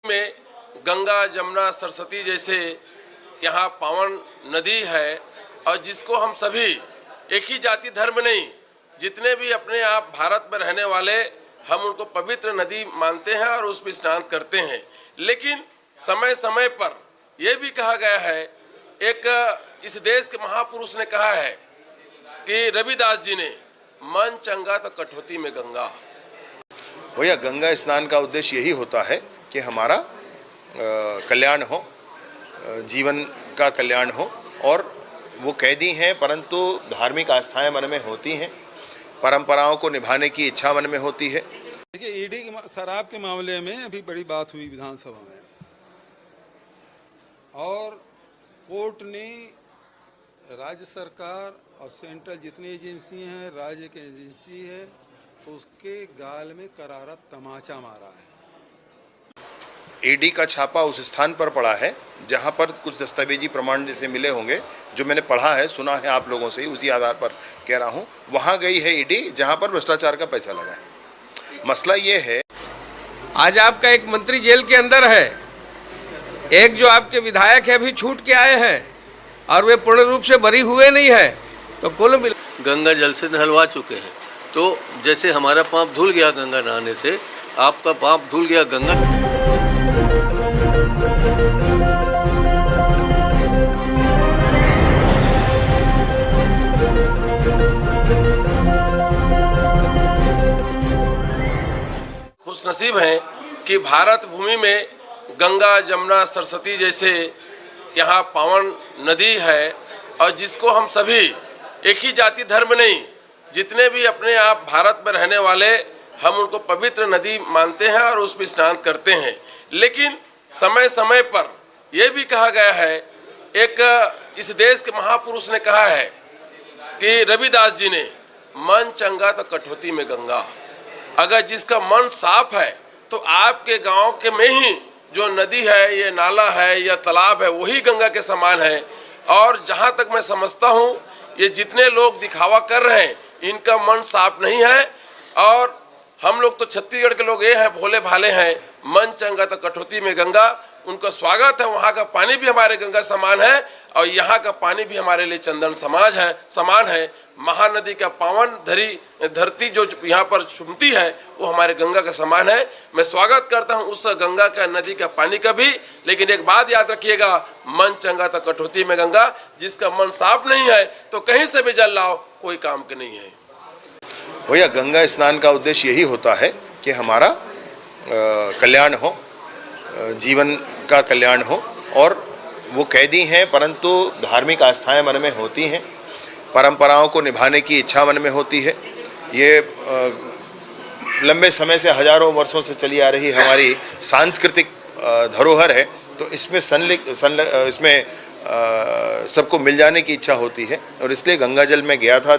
में गंगा जमुना सरस्वती जैसे यहाँ पावन नदी है और जिसको हम सभी एक ही जाति धर्म नहीं, जितने भी अपने आप भारत में रहने वाले हम उनको पवित्र नदी मानते हैं और उस पर स्नान करते हैं। लेकिन समय समय पर यह भी कहा गया है, एक इस देश के महापुरुष ने कहा है कि रविदास जी ने मन चंगा तो कठौती में गंगा। भैया गंगा स्नान का उद्देश्य यही होता है कि हमारा कल्याण हो, जीवन का कल्याण हो। और वो कैदी हैं परंतु धार्मिक आस्थाएं मन में होती हैं, परंपराओं को निभाने की इच्छा मन में होती है। देखिए ईडी शराब के मामले में अभी बड़ी बात हुई विधानसभा में और कोर्ट ने राज्य सरकार और सेंट्रल जितनी एजेंसी हैं, राज्य की एजेंसी है, उसके गाल में करारा तमाचा मारा है। ईडी का छापा उस स्थान पर पड़ा है जहां पर कुछ दस्तावेजी प्रमाण जैसे मिले होंगे, जो मैंने पढ़ा है, सुना है आप लोगों से, उसी आधार पर कह रहा हूं। वहां गई है ईडी जहां पर भ्रष्टाचार का पैसा लगा है। मसला ये है, आज आपका एक मंत्री जेल के अंदर है, एक जो आपके विधायक है अभी छूट के आए हैं और वे पूर्ण रूप से बरी हुए नहीं है, तो कुल गंगा जल से नहलवा चुके हैं। तो जैसे हमारा पाप धुल गया गंगा नहाने से, आपका पाप धुल गया गंगा। खुशनसीब हैं कि भारत भूमि में गंगा जमुना सरस्वती जैसे यहाँ पावन नदी है और जिसको हम सभी एक ही जाति धर्म नहीं, जितने भी अपने आप भारत में रहने वाले हम उनको पवित्र नदी मानते हैं और उस पर स्नान करते हैं। लेकिन समय समय पर यह भी कहा गया है, एक इस देश के महापुरुष ने कहा है कि रविदास जी ने मन चंगा तो कठौती में गंगा। अगर जिसका मन साफ है तो आपके गांव के में ही जो नदी है, ये नाला है या तालाब है, वही गंगा के समान है। और जहां तक मैं समझता हूं, ये जितने लोग दिखावा कर रहे हैं इनका मन साफ नहीं है। और हम लोग तो छत्तीसगढ़ के लोग ये हैं, भोले भाले हैं, मन चंगा तो कठौती में गंगा। उनका स्वागत है। वहाँ का पानी भी हमारे गंगा समान है और यहाँ का पानी भी हमारे लिए चंदन समान है। महानदी का पावन धरती जो यहाँ पर चुमती है वो हमारे गंगा का समान है। मैं स्वागत करता हूँ उस गंगा का, नदी का पानी का भी। लेकिन एक बात याद रखिएगा, मन चंगा तो कठौती में गंगा। जिसका मन साफ नहीं है तो कहीं से भी जल लाओ, कोई काम के नहीं है। भैया गंगा स्नान का उद्देश्य यही होता है कि हमारा कल्याण हो, जीवन का कल्याण हो। और वो कैदी हैं परंतु धार्मिक आस्थाएं मन में होती हैं, परंपराओं को निभाने की इच्छा मन में होती है। ये लंबे समय से, हजारों वर्षों से चली आ रही हमारी सांस्कृतिक धरोहर है। तो इसमें इसमें सबको मिल जाने की इच्छा होती है और इसलिए गंगा जल में गया था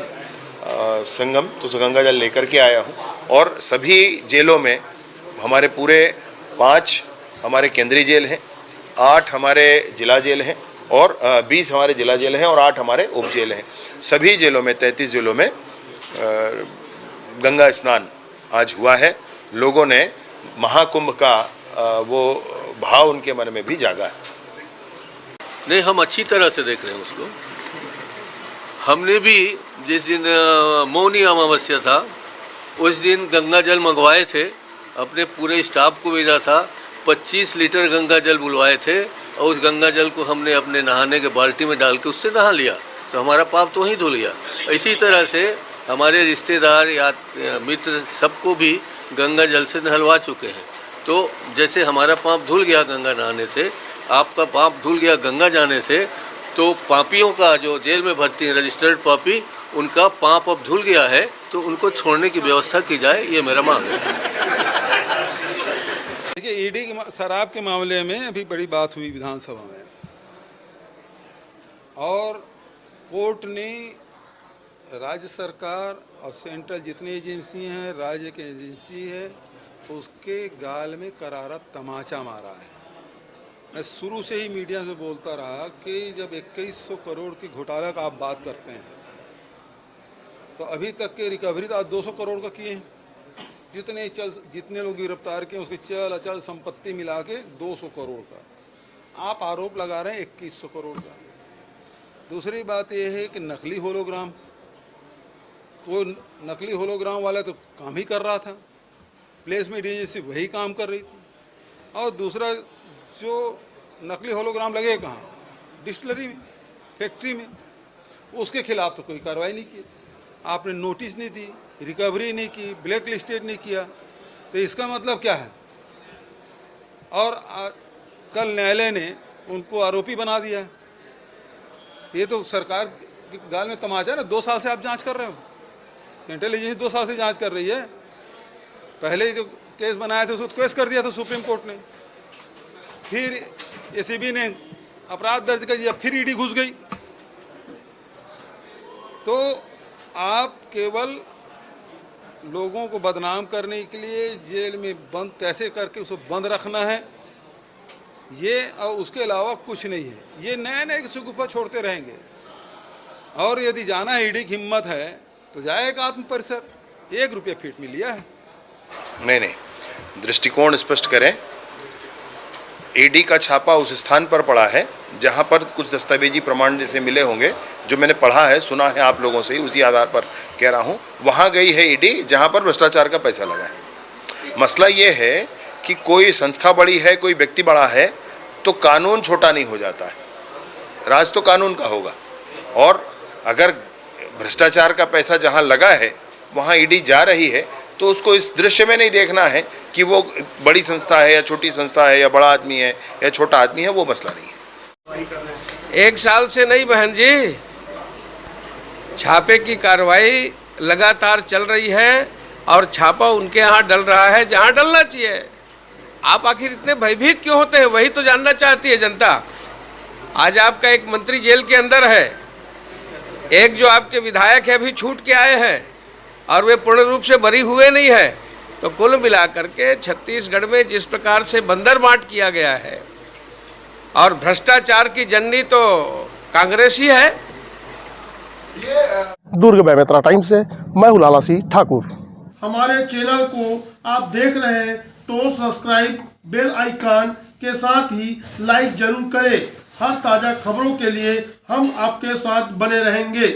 संगम, तो गंगा जल लेकर के आया हूँ। और सभी जेलों में हमारे पूरे 5 हमारे केंद्रीय जेल हैं, 8 हमारे जिला जेल हैं और 20 हमारे जिला जेल हैं और 8 हमारे उप जेल हैं। सभी जेलों में 33 जेलों में गंगा स्नान आज हुआ है। लोगों ने महाकुंभ का वो भाव उनके मन में भी जागा है। नहीं, हम अच्छी तरह से देख रहे हैं उसको। हमने भी जिस दिन मौनी अमावस्या था उस दिन गंगा जल मंगवाए थे, अपने पूरे स्टाफ को भेजा था, 25 लीटर गंगा जल बुलवाए थे और उस गंगा जल को हमने अपने नहाने के बाल्टी में डाल के उससे नहा लिया, तो हमारा पाप तो वहीं धुल गया। इसी तरह से हमारे रिश्तेदार या मित्र सबको भी गंगा जल से नहलवा चुके हैं। तो जैसे हमारा पाप धुल गया गंगा नहाने से, आपका पाप धुल गया गंगा जाने से, तो पापियों का जो जेल में भर्ती हैं रजिस्टर्ड पापी, उनका पाप अब धुल गया है, तो उनको छोड़ने की व्यवस्था की जाए, ये मेरा मांग है। देखिए ईडी शराब के मामले में अभी बड़ी बात हुई विधानसभा में और कोर्ट ने राज्य सरकार और सेंट्रल जितनी एजेंसी हैं, राज्य की एजेंसी है, उसके गाल में करारा तमाचा मारा है। मैं शुरू से ही मीडिया में बोलता रहा कि जब 2100 करोड़ की घोटाला का आप बात करते हैं तो अभी तक के रिकवरी तो आज 200 करोड़ का किए हैं। जितने लोग गिरफ्तार किए उसकी चल अचल संपत्ति मिला के 200 करोड़ का। आप आरोप लगा रहे हैं 2100 करोड़ का। दूसरी बात यह है कि नकली होलोग्राम, तो नकली होलोग्राम वाला तो काम ही कर रहा था, प्लेसमेंट एजेंसी वही काम कर रही थी। और दूसरा, जो नकली होलोग्राम लगे कहाँ, डिस्टिलरी में, फैक्ट्री में, उसके खिलाफ तो कोई कार्रवाई नहीं की। आपने नोटिस नहीं दी, रिकवरी नहीं की, ब्लैक लिस्टेड नहीं किया, तो इसका मतलब क्या है? और कल न्यायालय ने उनको आरोपी बना दिया। ये तो सरकार के गाल में तमाचा है ना। 2 साल से आप जांच कर रहे हो, सेंट्रल एजेंसी 2 साल से जांच कर रही है। पहले जो केस बनाया था उसको केस कर दिया था सुप्रीम कोर्ट ने, फिर एसीबी ने अपराध दर्ज कर दिया, फिर ईडी घुस गई। तो आप केवल लोगों को बदनाम करने के लिए जेल में बंद कैसे करके उसको बंद रखना है, ये और उसके अलावा कुछ नहीं है। ये नए नए सुगुफा छोड़ते रहेंगे। और यदि जाना है, ईडी की हिम्मत है तो जाएगा आत्म परिसर, 1 रुपया फीट में लिया है। नहीं, दृष्टिकोण स्पष्ट करें। ईडी का छापा उस स्थान पर पड़ा है जहां पर कुछ दस्तावेजी प्रमाण जैसे मिले होंगे, जो मैंने पढ़ा है, सुना है आप लोगों से ही, उसी आधार पर कह रहा हूं। वहां गई है ईडी जहां पर भ्रष्टाचार का पैसा लगा है। मसला ये है कि कोई संस्था बड़ी है, कोई व्यक्ति बड़ा है, तो कानून छोटा नहीं हो जाता है। राज तो कानून का होगा। और अगर भ्रष्टाचार का पैसा जहां लगा है वहां ईडी जा रही है, तो उसको इस दृश्य में नहीं देखना है कि वो बड़ी संस्था है या छोटी संस्था है, या बड़ा आदमी है या छोटा आदमी है। वो मसला नहीं है। 1 साल से नहीं बहन जी, छापे की कार्रवाई लगातार चल रही है और छापा उनके यहाँ डल रहा है जहाँ डलना चाहिए। आप आखिर इतने भयभीत क्यों होते हैं, वही तो जानना चाहती है जनता। आज आपका एक मंत्री जेल के अंदर है, एक जो आपके विधायक है अभी छूट के आए हैं और वे पूर्ण रूप से बरी हुए नहीं है। तो कुल मिलाकर के छत्तीसगढ़ में जिस प्रकार से बंदर बांट किया गया है और भ्रष्टाचार की जननी तो कांग्रेस ही है। दुर्ग बेमेतरा टाइम्स से मैं हूं लाला सिंह ठाकुर। हमारे चैनल को आप देख रहे हैं तो सब्सक्राइब, बेल आइकन के साथ ही लाइक जरूर करें। हर ताज़ा खबरों के लिए हम आपके साथ बने रहेंगे।